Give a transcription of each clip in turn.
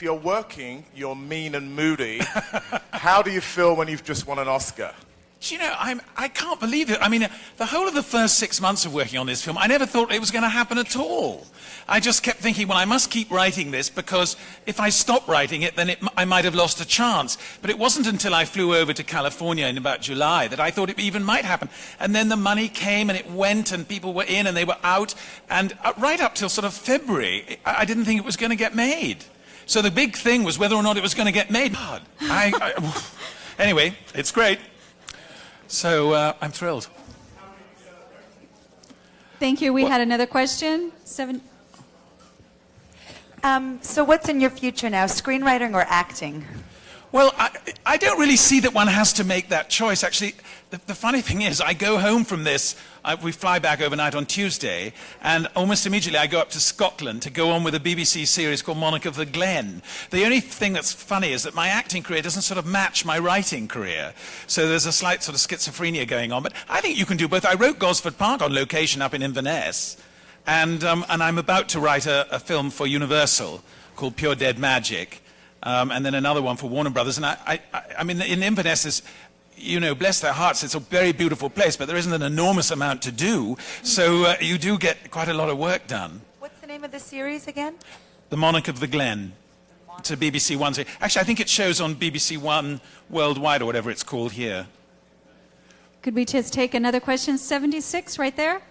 If you're working, you're mean and moody. How do you feel when you've just won an Oscar? Do you know, I can't believe it. I mean, the whole of the first 6 months of working on this film, I never thought it was going to happen at all. I just kept thinking, well, I must keep writing this because if I stop writing it, then I might have lost a chance. But it wasn't until I flew over to California in about July that I thought it even might happen. And then the money came and it went and people were in and they were out. And right up till sort of February, I didn't think it was going to get made. So the big thing was whether or not it was going to get made. Anyway, it's great. So I'm thrilled. Thank you. We had another question. So what's in your future now, screenwriting or acting? Well, I don't really see that one has to make that choice. Actually, the funny thing is, I go home from this, we fly back overnight on Tuesday, and almost immediately I go up to Scotland to go on with a BBC series called Monarch of the Glen. The only thing that's funny is that my acting career doesn't sort of match my writing career. So there's a slight sort of schizophrenia going on. But I think you can do both. I wrote Gosford Park on location up in Inverness, and I'm about to write a film for Universal called Pure Dead Magic. And then another one for Warner Brothers. And I mean, in Inverness, you know, bless their hearts, it's a very beautiful place, but there isn't an enormous amount to do. So you do get quite a lot of work done. What's the name of the series again? The Monarch of the Glen. It's a BBC One series. Actually, I think it shows on BBC One Worldwide or whatever it's called here. Could we just take another question? 76 right there.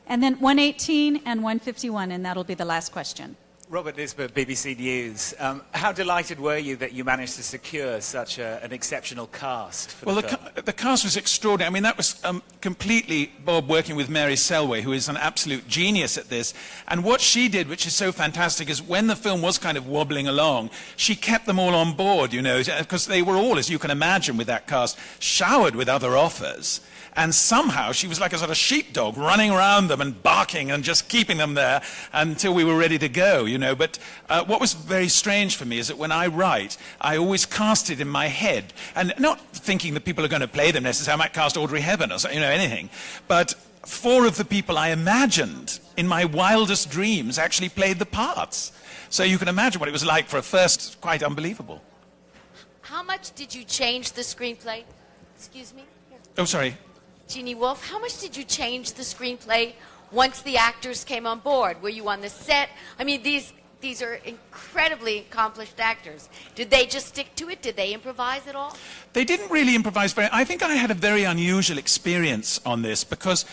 And then 118 and 151, and that'll be the last question. Robert Nisbet, BBC News. How delighted were you that you managed to secure such an exceptional cast for the film? The cast was extraordinary. I mean, that was completely Bob working with Mary Selway, who is an absolute genius at this. And what she did, which is so fantastic, is when the film was kind of wobbling along, she kept them all on board, you know, because they were all, as you can imagine with that cast, showered with other offers. And somehow she was like a sort of sheepdog running around them and barking and just keeping them there until we were ready to go, you know. But what was very strange for me is that when I write, I always cast it in my head. And not thinking that people are going to play them necessarily. I might cast Audrey Hepburn or something, you know, anything. But 4 of the people I imagined in my wildest dreams actually played the parts. So you can imagine what it was like for a first, quite unbelievable. How much did you change the screenplay? Excuse me? Oh, sorry. Jeannie Wolf, how much did you change the screenplay once the actors came on board? Were you on the set? I mean, these are incredibly accomplished actors. Did they just stick to it? Did they improvise at all? They didn't really improvise very. I think I had a very unusual experience on this because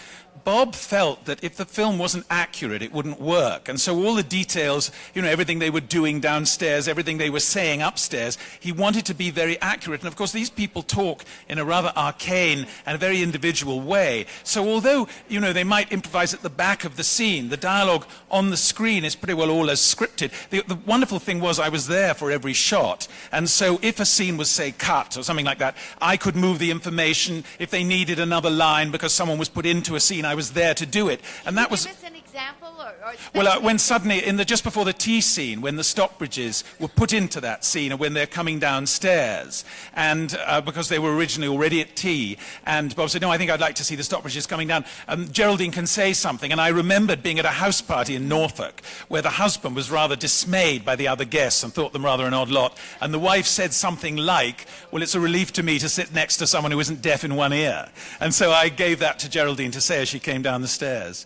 Bob felt that if the film wasn't accurate, it wouldn't work. And so all the details, you know, everything they were doing downstairs, everything they were saying upstairs, he wanted to be very accurate. And of course, these people talk in a rather arcane and a very individual way. So although, you know, they might improvise at the back of the scene, the dialogue on the screen is pretty well all as scripted. The wonderful thing was I was there for every shot. And so if a scene was, say, cut or something like that, I could move the information if they needed another line because someone was put into a scene. I was there to do it, and that was. Give us an example, Well, when suddenly, just before the tea scene, when the Stockbridges were put into that scene, and when they're coming downstairs, and because they were originally already at tea, and Bob said, "No, I think I'd like to see the Stockbridges coming down." Geraldine can say something, and I remembered being at a house party in Norfolk, where the husband was rather dismayed by the other guests and thought them rather an odd lot, and the wife said something like, "Well, it's a relief to me to sit next to someone who isn't deaf in one ear," and so I gave that to Geraldine to say as she came down the stairs.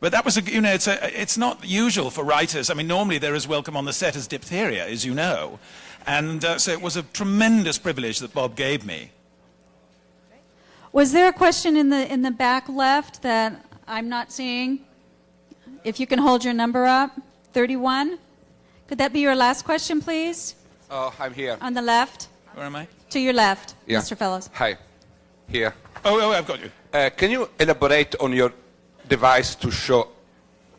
But that was, you know, it's not usual for writers. I mean, normally they're as welcome on the set as diphtheria, as you know. And so it was a tremendous privilege that Bob gave me. Was there a question in the back left that I'm not seeing? If you can hold your number up, 31. Could that be your last question, please? Oh, I'm here. On the left. Where am I? To your left, Yeah. Mr. Fellows. Hi. Here. Oh, I've got you. Can you elaborate on your device to show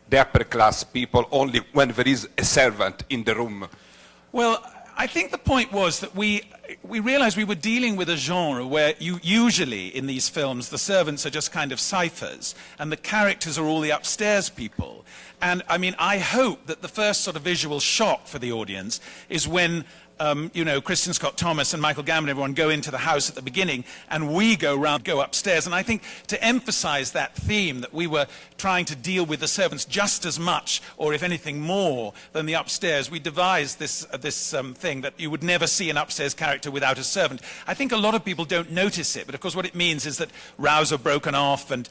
the upper class people only when there is a servant in the room? Well, I think the point was that we realized we were dealing with a genre where you usually, in these films, the servants are just kind of ciphers, and the characters are all the upstairs people. And, I mean, I hope that the first sort of visual shock for the audience is when you know, Kristen Scott Thomas and Michael Gambon and everyone go into the house at the beginning, and we go upstairs. And I think to emphasize that theme, that we were trying to deal with the servants just as much, or if anything more, than the upstairs, we devised this thing that you would never see an upstairs character without a servant. I think a lot of people don't notice it, but of course what it means is that rows are broken off and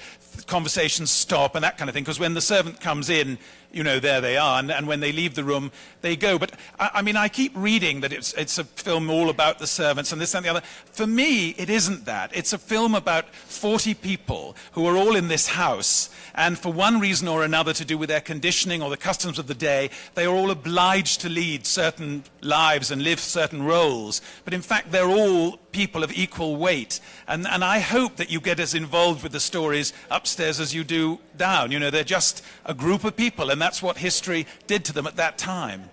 conversations stop and that kind of thing, because when the servant comes in, you know, there they are, and when they leave the room, they go. But, I mean, I keep reading that it's a film all about the servants and this and the other. For me, it isn't that. It's a film about 40 people who are all in this house, and for one reason or another, to do with their conditioning or the customs of the day, they are all obliged to lead certain lives and live certain roles. But in fact, they're all people of equal weight. And I hope that you get as involved with the stories upstairs as you do down. You know, they're just a group of people, and that's what history did to them at that time.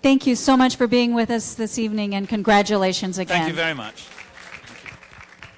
Thank you so much for being with us this evening, and congratulations again. Thank you very much.